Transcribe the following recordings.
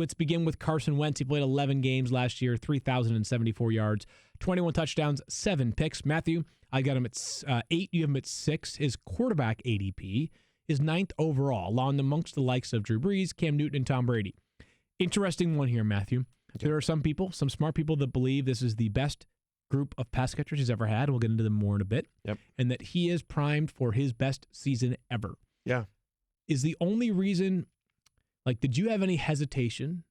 Let's begin with Carson Wentz. He played 11 games last year, 3,074 yards, 21 touchdowns, 7 picks. Matthew, I got him at 8. You have him at 6. His quarterback ADP is 9th overall, along amongst the likes of Drew Brees, Cam Newton, and Tom Brady. Interesting one here, Matthew. There are some people, some smart people that believe this is the best group of pass catchers he's ever had. We'll get into them more in a bit. Yep. And that he is primed for his best season ever. Yeah. Is the only reason, did you have any hesitation?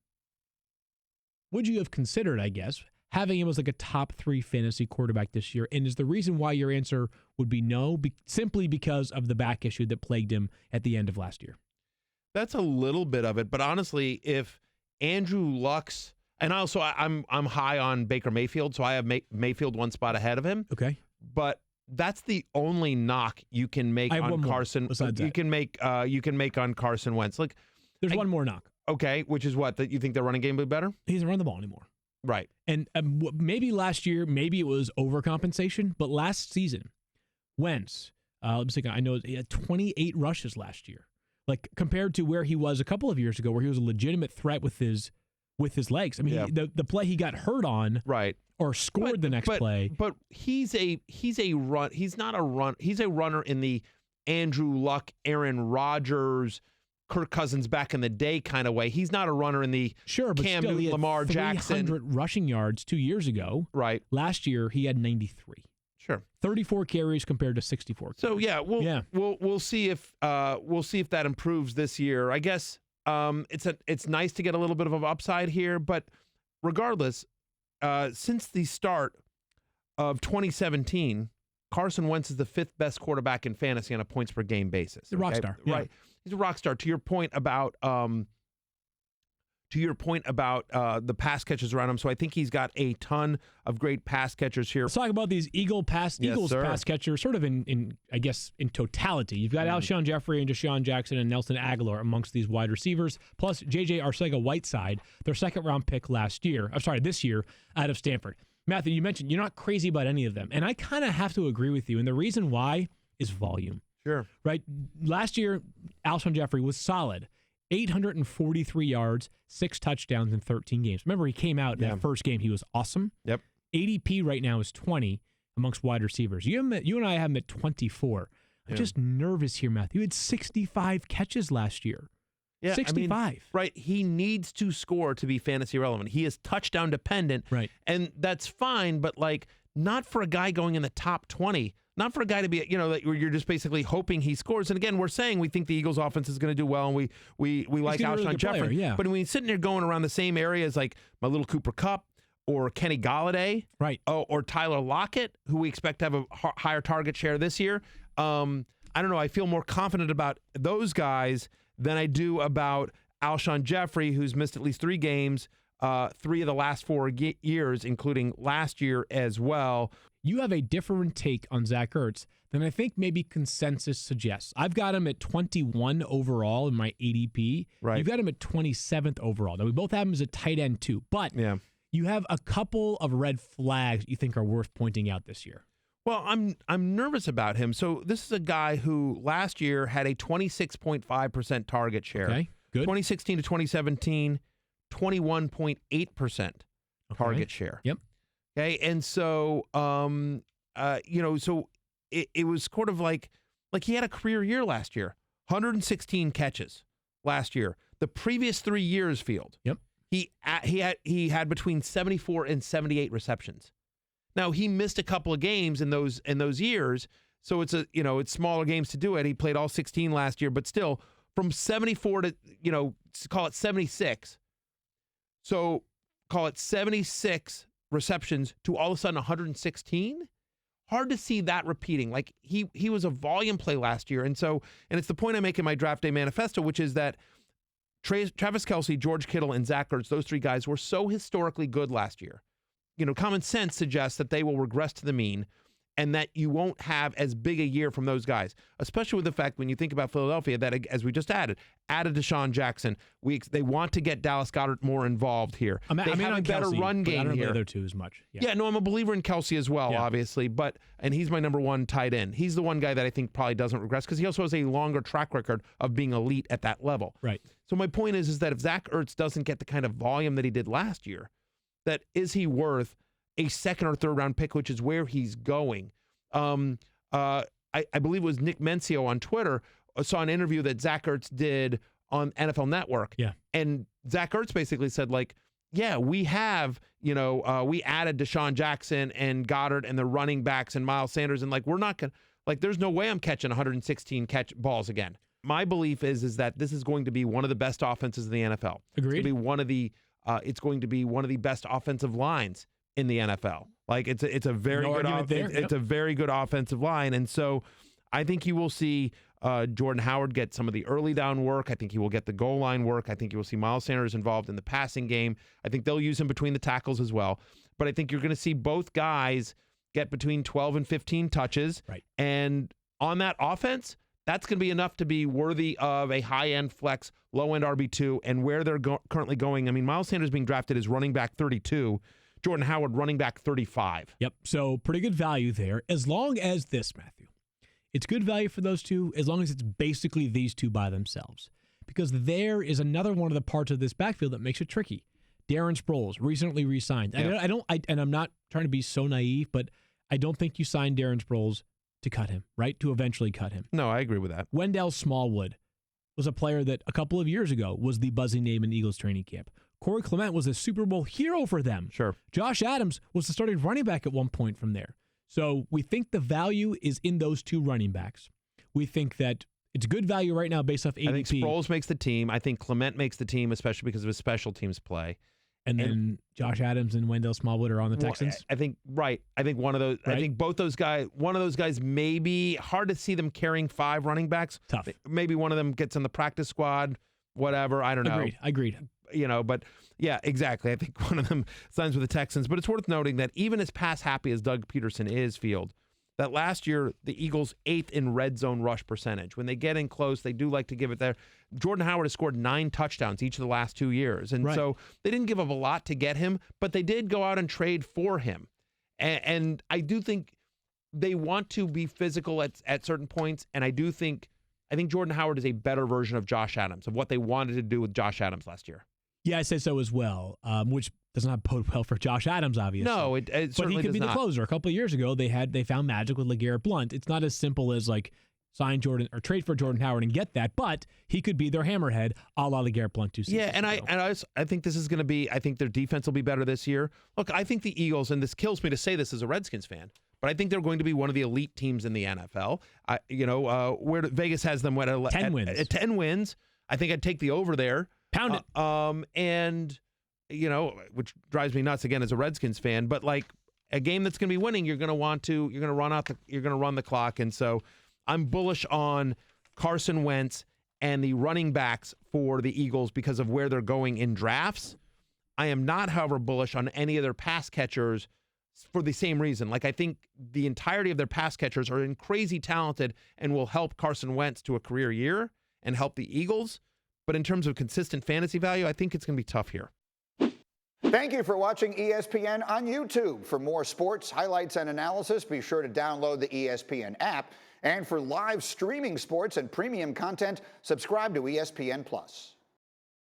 Would you have considered, I guess, having him as a top 3 fantasy quarterback this year? And is the reason why your answer would be no, simply because of the back issue that plagued him at the end of last year? That's a little bit of it. But honestly, if Andrew Luck's, and also I'm high on Baker Mayfield, so I have Mayfield one spot ahead of him. Okay. But that's the only knock you can make on Carson. You can make on Carson Wentz. There's one more knock. Okay, which is what? That you think the running game will be better? He doesn't run the ball anymore. Right. And maybe last year, maybe it was overcompensation, but last season, Wentz, let me think, I know he had 28 rushes last year. Compared to where he was a couple of years ago, where he was a legitimate threat with his legs. I mean, the play he got hurt on, right, or scored the next play. But he's a runner in the Andrew Luck, Aaron Rodgers, Kirk Cousins back in the day kind of way. He's not a runner in the Cam Newton, Lamar Jackson. 300 rushing yards 2 years ago. Right. Last year he had 93. Sure. 34 carries compared to 64. So we'll see if that improves this year. I guess it's nice to get a little bit of an upside here, but regardless, since the start of 2017, Carson Wentz is the 5th best quarterback in fantasy on a points per game basis. The rock star, right? He's a rock star. To your point about the pass catchers around him, so I think he's got a ton of great pass catchers here. Let's talk about these Eagles pass catchers, sort of in totality. You've got Alshon Jeffery and Deshaun Jackson and Nelson Aguilar amongst these wide receivers, plus J.J. Arcega-Whiteside, their second-round pick this year out of Stanford. Matthew, you mentioned you're not crazy about any of them, and I kind of have to agree with you, and the reason why is volume. Sure. Right? Last year, Alshon Jeffery was solid. 843 yards, 6 touchdowns in 13 games. Remember, he came out in that first game. He was awesome. Yep. ADP right now is 20 amongst wide receivers. You and I have him at 24. I'm just nervous here, Matthew. You had 65 catches last year. Yeah, 65. I mean, right. He needs to score to be fantasy relevant. He is touchdown dependent. Right. And that's fine, but not for a guy going in the top 20. Not for a guy to be, you're just basically hoping he scores. And again, we're saying we think the Eagles offense is going to do well, and we like Alshon Jeffery. Yeah. But when you're sitting there going around the same areas like my little Cooper Kupp or Kenny Golladay, right, or Tyler Lockett, who we expect to have a higher target share this year, I don't know. I feel more confident about those guys than I do about Alshon Jeffery, who's missed at least 3 games, 3 of the last 4 years, including last year as well. You have a different take on Zach Ertz than I think maybe consensus suggests. I've got him at 21 overall in my ADP. Right. You've got him at 27th overall. Now, we both have him as a tight end too, but you have a couple of red flags you think are worth pointing out this year. Well, I'm nervous about him. So this is a guy who last year had a 26.5% target share. Okay, good. 2016 to 2017, 21.8% target share. Yep. Okay, and so so it was sort of like he had a career year last year, 116 catches last year. The previous 3 years, Field. Yep. He had between 74 and 78 receptions. Now he missed a couple of games in those years, so it's it's smaller games to do it. He played all 16 last year, but still from 74 to call it 76. So call it 76 receptions to all of a sudden 116. Hard to see that repeating. He was a volume play last year, and it's the point I make in my draft day manifesto, which is that Travis Kelce, George Kittle, and Zach Ertz, those 3 guys were so historically good last year. Common sense suggests that they will regress to the mean, and that you won't have as big a year from those guys, especially with the fact when you think about Philadelphia that, as we just added Deshaun Jackson. They want to get Dallas Goedert more involved here. They have a better Kelsey, run game I don't know here. the other two as much. Yeah, no, I'm a believer in Kelsey as well, obviously, and he's my number one tight end. He's the one guy that I think probably doesn't regress because he also has a longer track record of being elite at that level. Right. So my point is that if Zach Ertz doesn't get the kind of volume that he did last year, that is he worth a second or third round pick, which is where he's going. I believe it was Nick Mencio on Twitter saw an interview that Zach Ertz did on NFL Network. Yeah. And Zach Ertz basically said, like, yeah, we have, we added Deshaun Jackson and Goddard and the running backs and Miles Sanders. And, like, we're not going to, like, there's no way I'm catching 116 catch balls again. My belief is that this is going to be one of the best offenses in the NFL. Agreed. It's going to be one of the best offensive lines in the NFL. Like, it's a very it's a very good offensive line. And so I think you will see Jordan Howard get some of the early down work. I think he will get the goal line work. I think you will see Miles Sanders involved in the passing game. I think they'll use him between the tackles as well. But I think you're going to see both guys get between 12 and 15 touches. Right. And on that offense, that's going to be enough to be worthy of a high-end flex, low-end RB2, and where they're currently going. I mean, Miles Sanders being drafted as running back 32, Jordan Howard running back 35. Yep, so pretty good value there. As long as this, Matthew, it's good value for those two, as long as it's basically these two by themselves. Because there is another one of the parts of this backfield that makes it tricky. Darren Sproles recently re-signed. Yeah. And I'm not trying to be so naive, but I don't think you signed Darren Sproles to cut him, right? To eventually cut him. No, I agree with that. Wendell Smallwood was a player that a couple of years ago was the buzzing name in Eagles training camp. Corey Clement was a Super Bowl hero for them. Sure. Josh Adams was the starting running back at one point from there. So we think the value is in those two running backs. We think that it's good value right now based off ADP. I think Sproles makes the team. I think Clement makes the team, especially because of his special teams play. And then Josh Adams and Wendell Smallwood are on the Texans. I think one of those. Right? I think both those guys. One of those guys may be hard to see them carrying 5 running backs. Tough. Maybe one of them gets on the practice squad. Whatever. I don't know. Agreed. But yeah, exactly. I think one of them signs with the Texans. But it's worth noting that even as pass happy as Doug Peterson is, Field, that last year the Eagles 8th in red zone rush percentage. When they get in close, they do like to give it there. Jordan Howard has scored 9 touchdowns each of the last 2 years. And so they didn't give up a lot to get him, but they did go out and trade for him. And I do think they want to be physical at certain points. And I think Jordan Howard is a better version of Josh Adams, of what they wanted to do with Josh Adams last year. Yeah, I say so as well, which does not bode well for Josh Adams, obviously. No, it certainly does not. But he could be the closer. A couple of years ago, they found magic with LeGarrette Blount. It's not as simple as like sign Jordan or trade for Jordan Howard and get that, but he could be their hammerhead, a la LeGarrette Blount 2 seasons Yeah, and ago. I think this is going to be. I think their defense will be better this year. Look, I think the Eagles, and this kills me to say this as a Redskins fan, but I think they're going to be one of the elite teams in the NFL. Where Vegas has them 10 wins. 10 wins. I think I'd take the over there. Pound it. Which drives me nuts again as a Redskins fan, but like a game that's going to be winning, you're going to run the clock. And so I'm bullish on Carson Wentz and the running backs for the Eagles because of where they're going in drafts. I am not, however, bullish on any of their pass catchers for the same reason. Like, I think the entirety of their pass catchers are crazy talented and will help Carson Wentz to a career year and help the Eagles. But in terms of consistent fantasy value, I think it's going to be tough here. Thank you for watching ESPN on YouTube. For more sports, highlights, and analysis, be sure to download the ESPN app. And for live streaming sports and premium content, subscribe to ESPN+.